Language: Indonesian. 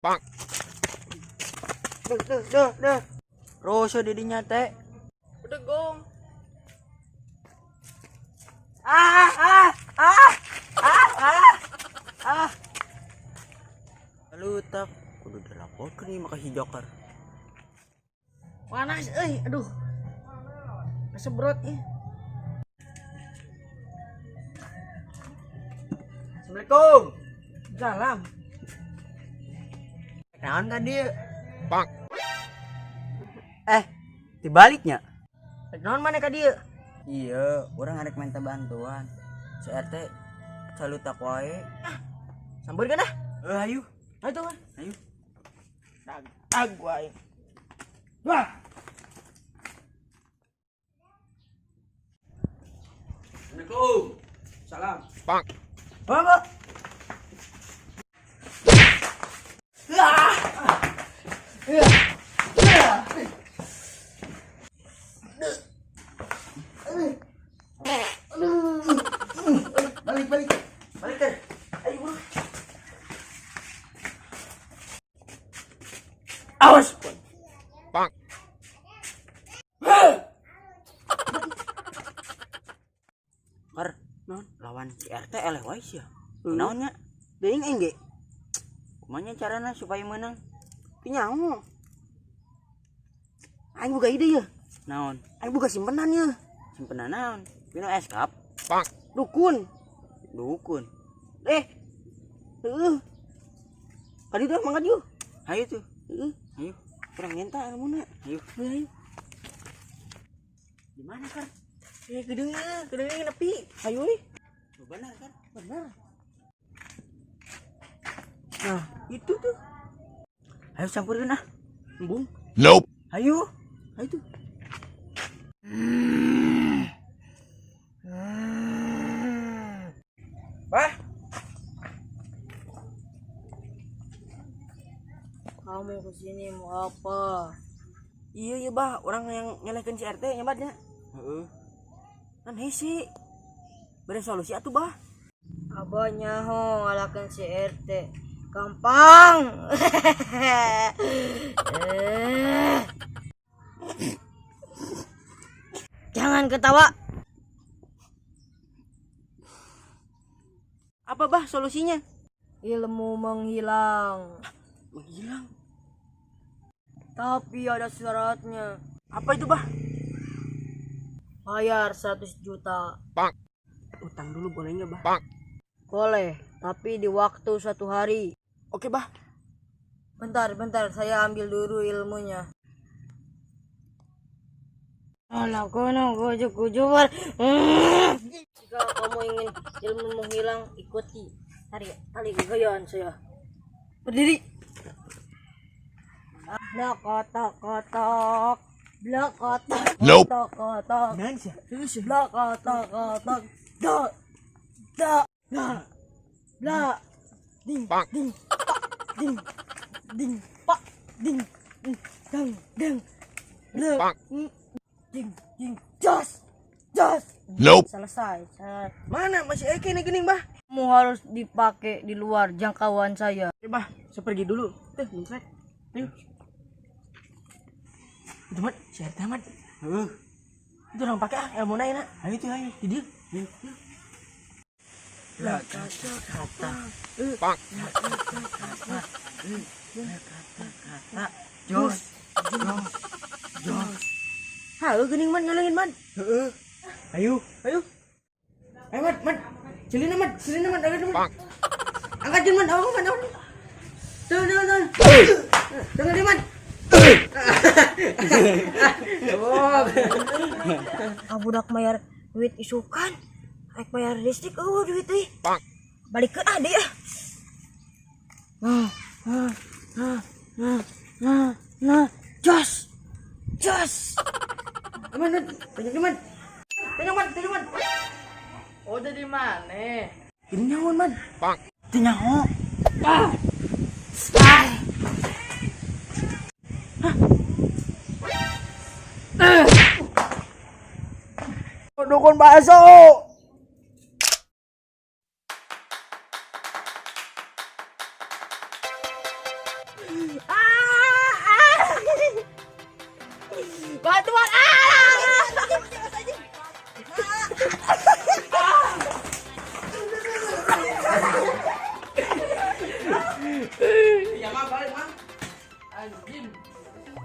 Pak. Dah. Roso didinya teh. Udah gong. Lalu tak kudu dilaporkan nih makasih joker. Panas, aduh. Kesebrot nih. Assalamualaikum. Salam. Naon kan dia? Pak. Dibaliknya. Naon mana ka dieu? Iya, orang ada minta bantuan. Si RT selalu tak wae. Sampeurkeun dah. Ayo. Ayo tuh. Ayo. Dag wae. Wah. Assalamualaikum. Salam. Pak. Apa? Balik deh. Ayo bro. Awas. Pak. Kar, non lawan si RT eleh wae sia. Naonnya? Deing engge. Kumaha carana supaya menang? Pinyaho. Aing boga ide ya. Naon? Aing boga simpenan ya. Simpenan naon? Pino es kap? Pak. Dukun. Dukun. Kali dah mangkat yuk. Ayo tuh. Ayo. Kurang minta ilmuna. Ayo. Ayo. Di mana kan? Gedengnya nepi. Ayo euy. Benar kan? Benar. Nah, itu tuh. Ayo campurkan ah. Embung. Nope. Ayo. Ayo tuh. Bah. Kamu kesini mau apa? Iya bah, orang yang nyalahkan si RT nyebatnya. Heeh. Kan hese. Beda solusi atuh bah. Abahnya ho ngalahin si RT. Gampang. Jangan ketawa. Apa bah solusinya? Ilmu menghilang. Menghilang. Tapi ada syaratnya. Apa itu bah? Bayar 100 juta. Utang dulu boleh nggak bah? Boleh, tapi di waktu 1 hari. Oke bah. Bentar, saya ambil dulu ilmunya. Alah, kono gujuk-gujukan. Jika kamu ingin ilmu menghilang, ikuti tali gayaan saya. Berdiri. Blak kotak-kotak. Blak kotak. Nope. Kotak-kotak. Nan sih. Blak kotak-kotak. Dak. Dak. Nah. Blak. Ding. Pak. Ding. Pak. Ding. Ding. Pak. Ding. Dang. Dang. Blak. Pak. Ding. Ding. Jos. Nope. Selesai. Mana masih eke nih gening bah? Kamu harus dipakai di luar jangkauan saya. Oke bah, saya pergi dulu. Muncrat. Ayo. Itu mat, si RT mat. Itu orang pakai ilmu naik nak. Ayo tuh ayo. Di dia. Lah kata-kata. Pak. Kata-kata. Jos. Halo gening man nyalain man. Ayo. Ayo mat. Cilina mat. Pak. Angkatin man, awang man. Tuh. Jangan mat. Budak bayar duit isukan. Rek bayar listrik duit euy. Pak. Balik ke ade ya. Nah. Jos. Aman, tanya man. Oh, di mana? Ini nyawan man. Pak. Tinyaho. Dukun bakso. Bantuan